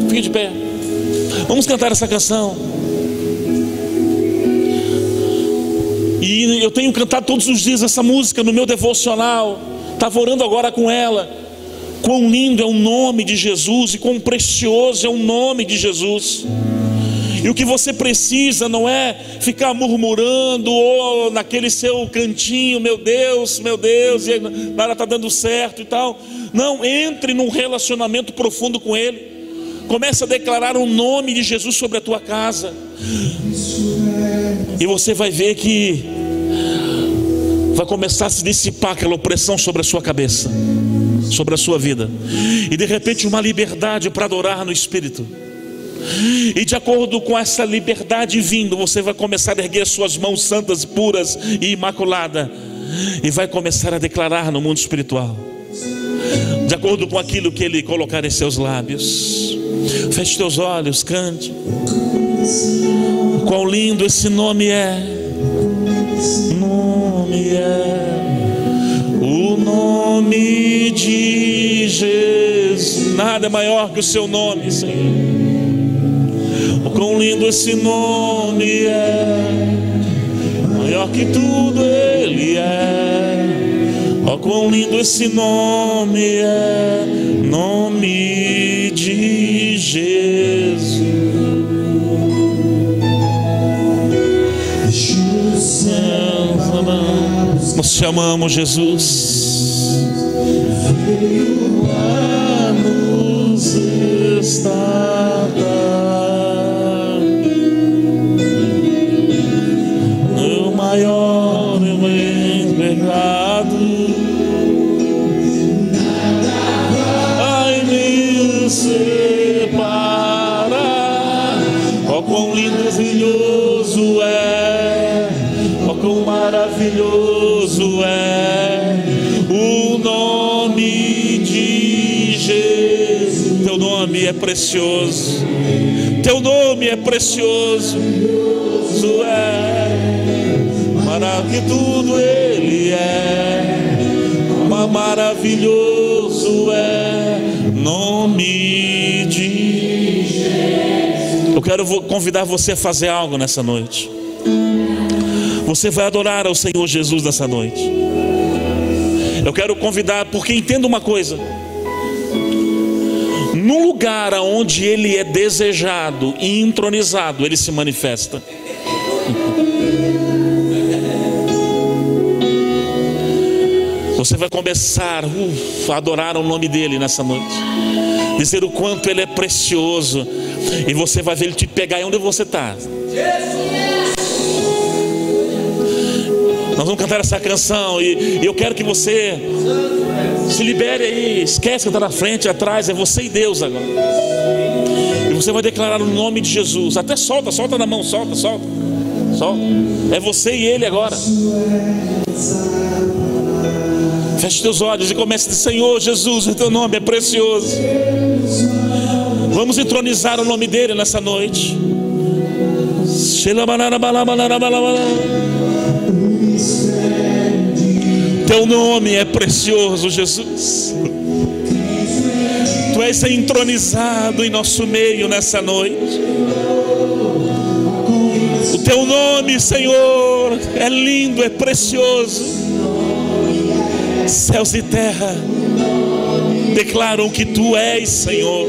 fique de pé. Vamos cantar essa canção. E eu tenho cantado todos os dias essa música no meu devocional. Estava orando agora com ela. Quão lindo é o nome de Jesus e quão precioso é o nome de Jesus. E o que você precisa não é ficar murmurando ou naquele seu cantinho, meu Deus, e nada está dando certo e tal. Não, entre num relacionamento profundo com Ele. Comece a declarar o nome de Jesus sobre a tua casa. E você vai ver que vai começar a se dissipar aquela opressão sobre a sua cabeça, sobre a sua vida. E de repente uma liberdade para adorar no Espírito. E de acordo com essa liberdade vindo, você vai começar a erguer suas mãos santas, puras e imaculadas, e vai começar a declarar no mundo espiritual, de acordo com aquilo que Ele colocar em seus lábios. Feche teus olhos, cante. Quão lindo esse nome é. O nome de Jesus. Nada é maior que o seu nome, Senhor. Quão lindo esse nome é, maior que tudo Ele é. Oh, quão lindo esse nome é, nome de Jesus. Nós te amamos, Jesus. Veio a nos restaurar. O maior pecado, ai me separar. Oh, quão lindo e brilhoso é, oh, quão maravilhoso é o nome de Jesus. Teu nome é precioso, teu nome é precioso, para que tudo Ele é, maravilhoso é nome de Jesus. Eu quero convidar você a fazer algo nessa noite. Você vai adorar ao Senhor Jesus nessa noite. Eu quero convidar, porque entenda uma coisa: no lugar onde Ele é desejado e entronizado, Ele se manifesta. Você vai começar a adorar o nome dEle nessa noite, dizer o quanto Ele é precioso, e você vai ver Ele te pegar. E onde você está? Nós vamos cantar essa canção, e eu quero que você se libere aí. Esquece que está na frente, atrás, é você e Deus agora. E você vai declarar o nome de Jesus. Até solta na mão, solta. É você e Ele agora. Feche teus olhos e comece a dizer: Senhor Jesus, o teu nome é precioso. Vamos entronizar o nome dEle nessa noite. Teu nome é precioso, Jesus. Tu és entronizado em nosso meio nessa noite. O teu nome, Senhor, é lindo, é precioso. Céus e terra declaram que Tu és, Senhor.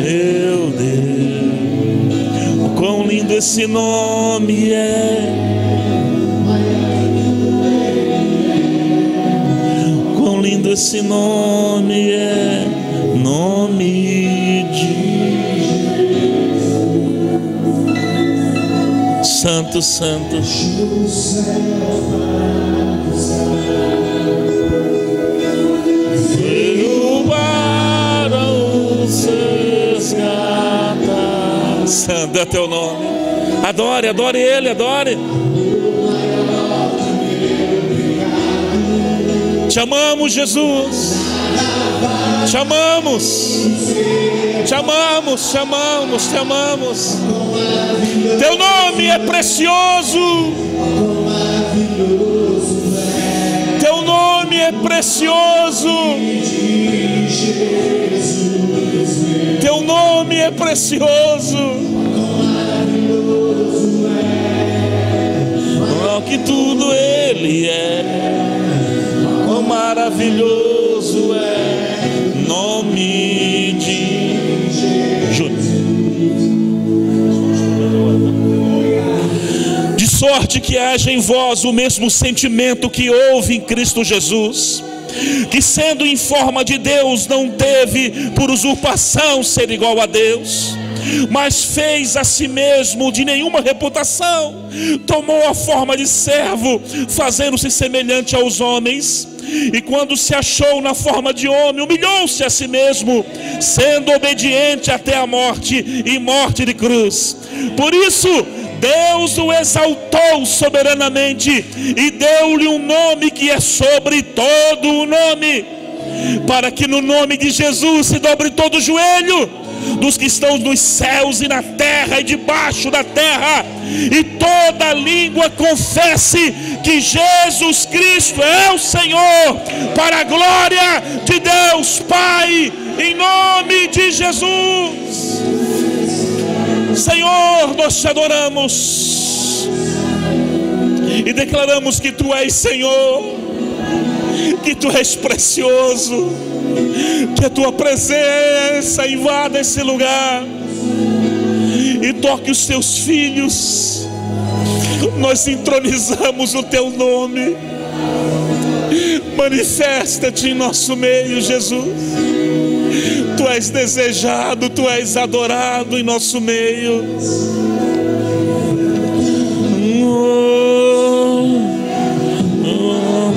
Meu Deus, quão lindo esse nome é. Quão lindo esse nome é, nome de Jesus. Santo, santo. Santo é teu nome. Adore Ele, adore. Te amamos, Jesus. Te amamos. Teu nome é precioso. Teu nome é precioso. Teu nome é precioso. maior que tudo Ele é. Quão maravilhoso é o nome de Jesus. De sorte que haja em vós o mesmo sentimento que houve em Cristo Jesus, que sendo em forma de Deus, não teve por usurpação ser igual a Deus, mas fez a si mesmo de nenhuma reputação, tomou a forma de servo, fazendo-se semelhante aos homens, e quando se achou na forma de homem, humilhou-se a si mesmo, sendo obediente até a morte, e morte de cruz. Por isso Deus o exaltou soberanamente e deu-lhe um nome que é sobre todo o nome, para que no nome de Jesus se dobre todo o joelho dos que estão nos céus e na terra e debaixo da terra, e toda língua confesse que Jesus Cristo é o Senhor, para a glória de Deus Pai, em nome de Jesus. Senhor, nós te adoramos e declaramos que Tu és Senhor, que Tu és precioso, que a Tua presença invada esse lugar e toque os Teus filhos. Nós entronizamos o Teu nome. Manifesta-te em nosso meio, Jesus. Tu és desejado, Tu és adorado em nosso meio.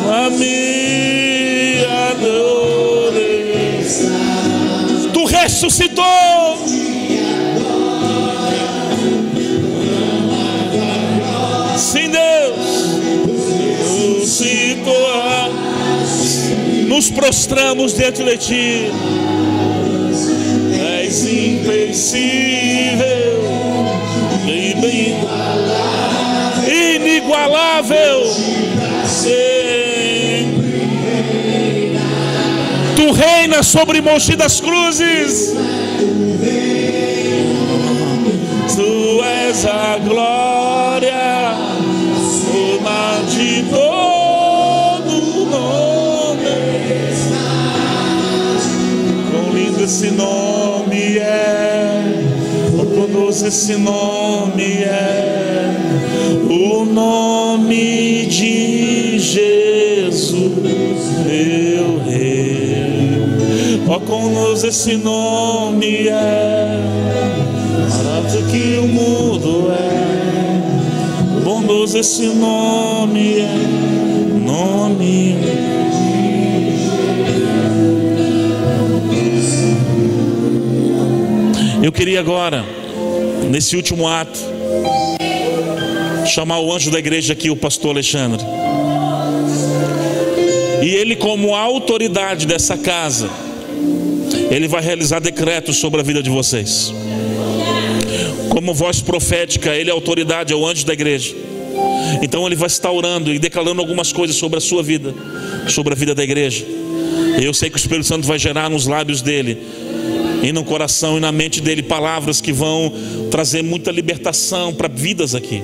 A mim adores. Tu ressuscitou. Sim, Deus ressuscitou. Nos prostramos diante de Ti. És invencível, inigualável. Tu reinas sobre Mogi das Cruzes. Tu és a glória, uma de todo nome. Quão lindo esse nome é, quão poderoso esse nome é, o nome de Jesus, meu Rei. Ó, conosco esse nome é, maravilha que o mundo é, bondoso esse nome é, nome. Eu queria agora, nesse último ato, chamar o anjo da igreja aqui, o pastor Alexandre. E ele, como autoridade dessa casa, ele vai realizar decretos sobre a vida de vocês. Como voz profética, ele é autoridade, é o anjo da igreja. Então ele vai estar orando e declarando algumas coisas sobre a sua vida, sobre a vida da igreja. E eu sei que o Espírito Santo vai gerar nos lábios dele e no coração e na mente dele palavras que vão trazer muita libertação para vidas aqui.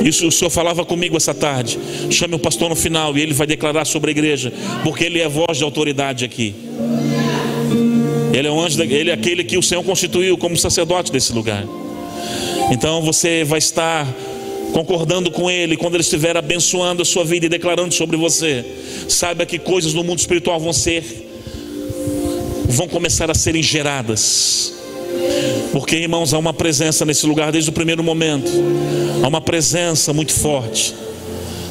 Isso o Senhor falava comigo essa tarde. Chame o pastor no final e ele vai declarar sobre a igreja, porque ele é voz de autoridade aqui. Ele é o anjo, ele é aquele que o Senhor constituiu como sacerdote desse lugar. Então você vai estar concordando com ele quando ele estiver abençoando a sua vida e declarando sobre você. Saiba que coisas no mundo espiritual vão começar a serem geradas, porque, irmãos, há uma presença nesse lugar desde o primeiro momento. Há uma presença muito forte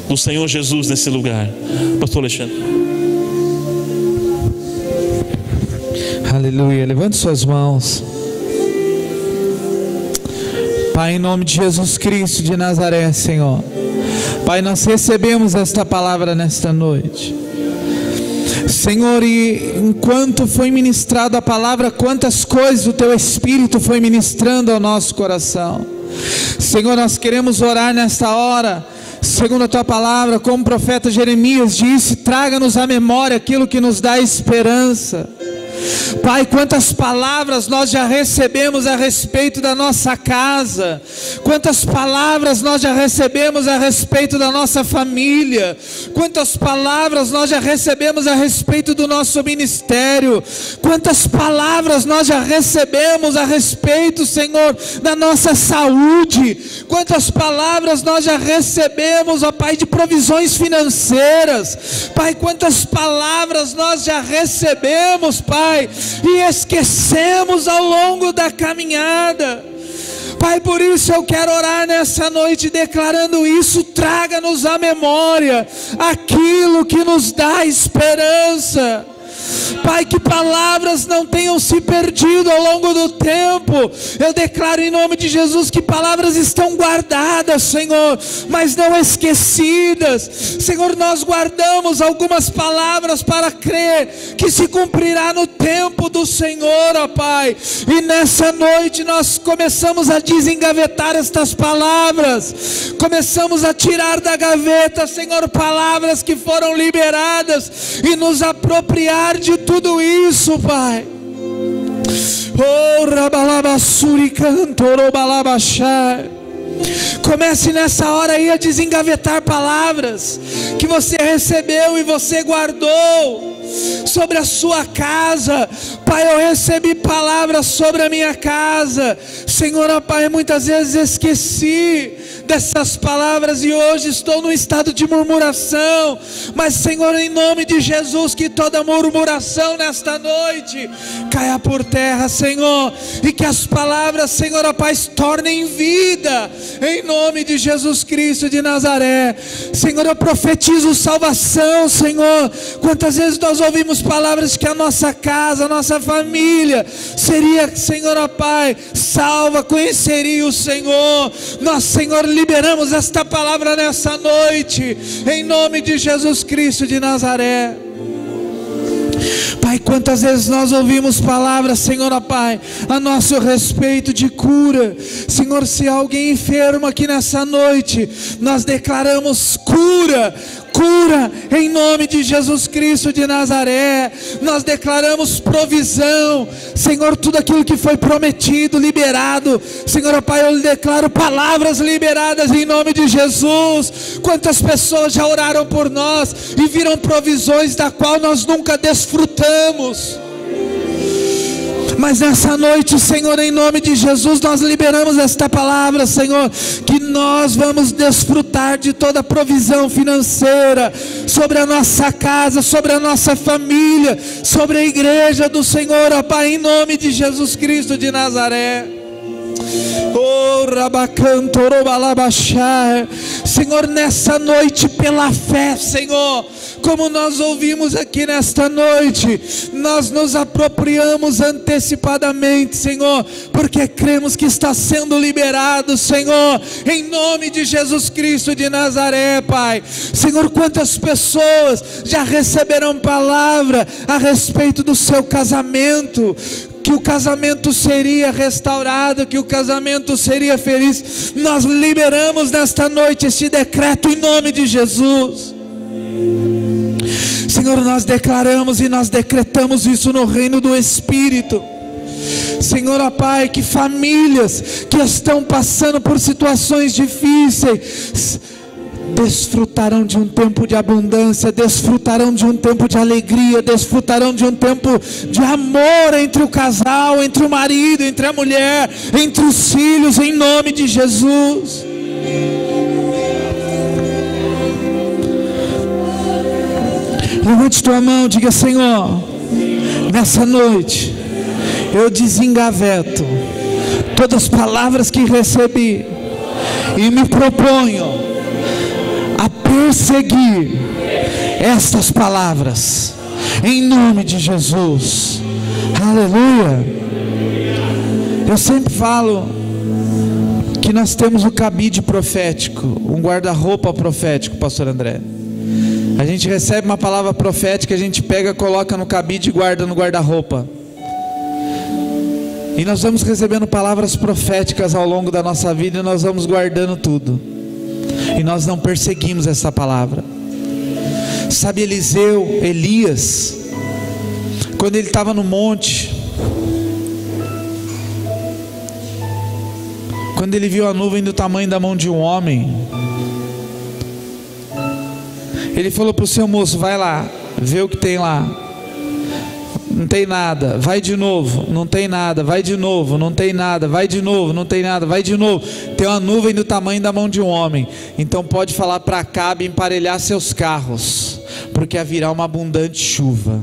do Senhor Jesus nesse lugar. Pastor Alexandre. Aleluia, levante suas mãos. Pai, em nome de Jesus Cristo de Nazaré, Senhor, Pai, nós recebemos esta palavra nesta noite, Senhor, e enquanto foi ministrada a palavra, quantas coisas o Teu Espírito foi ministrando ao nosso coração. Senhor, nós queremos orar nesta hora, segundo a Tua palavra, como o profeta Jeremias disse: traga-nos à memória aquilo que nos dá esperança. Pai, quantas palavras nós já recebemos a respeito da nossa casa, quantas palavras nós já recebemos a respeito da nossa família, quantas palavras nós já recebemos a respeito do nosso ministério, quantas palavras nós já recebemos a respeito, Senhor, da nossa saúde, quantas palavras nós já recebemos, ó Pai, de provisões financeiras. Pai, quantas palavras nós já recebemos, Pai, e esquecemos ao longo da caminhada. Pai, por isso eu quero orar nessa noite declarando isso. Traga-nos à memória aquilo que nos dá esperança. Pai, que palavras não tenham se perdido ao longo do tempo. Eu declaro em nome de Jesus que palavras estão guardadas, Senhor, mas não esquecidas. Senhor, nós guardamos algumas palavras para crer que se cumprirá no tempo do Senhor, ó Pai. E nessa noite nós começamos a desengavetar estas palavras, começamos a tirar da gaveta, Senhor, palavras que foram liberadas e nos apropriar de tudo isso, Pai. Oh, Rabalabassuri Cantorobalabachai. Comece nessa hora aí a desengavetar palavras que você recebeu e você guardou sobre a sua casa. Pai, eu recebi palavras sobre a minha casa, Senhor, ó Pai, muitas vezes esqueci dessas palavras e hoje estou num estado de murmuração, mas Senhor, em nome de Jesus, que toda murmuração nesta noite caia por terra, Senhor, e que as palavras, Senhor, ó Pai, tornem vida, em nome de Jesus Cristo de Nazaré. Senhor, eu profetizo salvação, Senhor. Quantas vezes nós ouvimos palavras que a nossa casa, a nossa família seria, Senhor, ó Pai, salva, conheceria o Senhor. Nós, Senhor, liberamos esta palavra nessa noite, em nome de Jesus Cristo de Nazaré. Pai, quantas vezes nós ouvimos palavras, Senhor, ó Pai, a nosso respeito de cura. Senhor, se há alguém enfermo aqui nessa noite, nós declaramos cura, cura em nome de Jesus Cristo de Nazaré. Nós declaramos provisão, Senhor, tudo aquilo que foi prometido, liberado, Senhor, ó Pai, eu declaro palavras liberadas em nome de Jesus. Quantas pessoas já oraram por nós e viram provisões da qual nós nunca desfrutamos, mas nessa noite, Senhor, em nome de Jesus, nós liberamos esta palavra, Senhor, que nós vamos desfrutar de toda a provisão financeira sobre a nossa casa, sobre a nossa família, sobre a igreja do Senhor, ó Pai, em nome de Jesus Cristo de Nazaré. Oh, Rabacantorobalabachai. Senhor, nessa noite, pela fé, Senhor, como nós ouvimos aqui nesta noite, nós nos apropriamos antecipadamente, Senhor, porque cremos que está sendo liberado, Senhor, em nome de Jesus Cristo de Nazaré, Pai. Senhor, quantas pessoas já receberam palavra a respeito do seu casamento, que o casamento seria restaurado, que o casamento seria feliz. Nós liberamos nesta noite este decreto em nome de Jesus. Senhor, nós declaramos e nós decretamos isso no reino do Espírito. Senhor, ó Pai, que famílias que estão passando por situações difíceis desfrutarão de um tempo de abundância, desfrutarão de um tempo de alegria, desfrutarão de um tempo de amor entre o casal, entre o marido, entre a mulher, entre os filhos, em nome de Jesus. Levante tua mão, diga: Senhor, nessa noite eu desengaveto todas as palavras que recebi e me proponho a perseguir estas palavras, em nome de Jesus. Aleluia. Eu sempre falo que nós temos o cabide profético, um guarda-roupa profético, pastor André. A gente recebe uma palavra profética, a gente pega, coloca no cabide e guarda no guarda-roupa. E nós vamos recebendo palavras proféticas ao longo da nossa vida e nós vamos guardando tudo. E nós não perseguimos essa palavra. Sabe, Elias, quando ele estava no monte, quando ele viu a nuvem do tamanho da mão de um homem, ele falou para o seu moço: vai lá, vê o que tem lá. Não tem nada. Vai de novo. Não tem nada. Vai de novo. Não tem nada. Vai de novo. Não tem nada. Vai de novo. Tem uma nuvem do tamanho da mão de um homem. Então pode falar para Acabe emparelhar seus carros, porque haverá uma abundante chuva.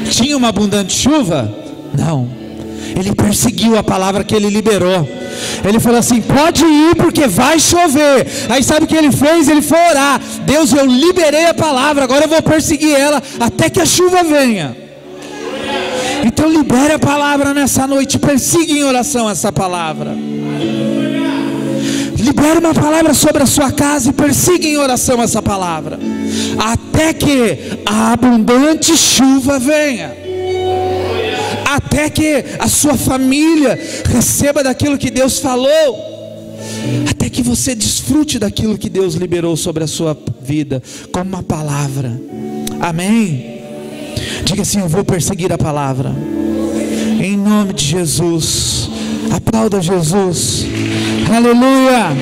Tinha uma abundante chuva? Não. Ele perseguiu a palavra que ele liberou. Ele falou assim: pode ir porque vai chover. Aí sabe o que ele fez? Ele foi orar: Deus, eu liberei a palavra, agora eu vou perseguir ela até que a chuva venha. Então libere a palavra nessa noite, persiga em oração essa palavra. Libere uma palavra sobre a sua casa e persiga em oração essa palavra, até que a abundante chuva venha, até que a sua família receba daquilo que Deus falou, até que você desfrute daquilo que Deus liberou sobre a sua vida, como uma palavra. Amém? Diga assim: eu vou perseguir a palavra, em nome de Jesus. Aplauda Jesus. Aleluia.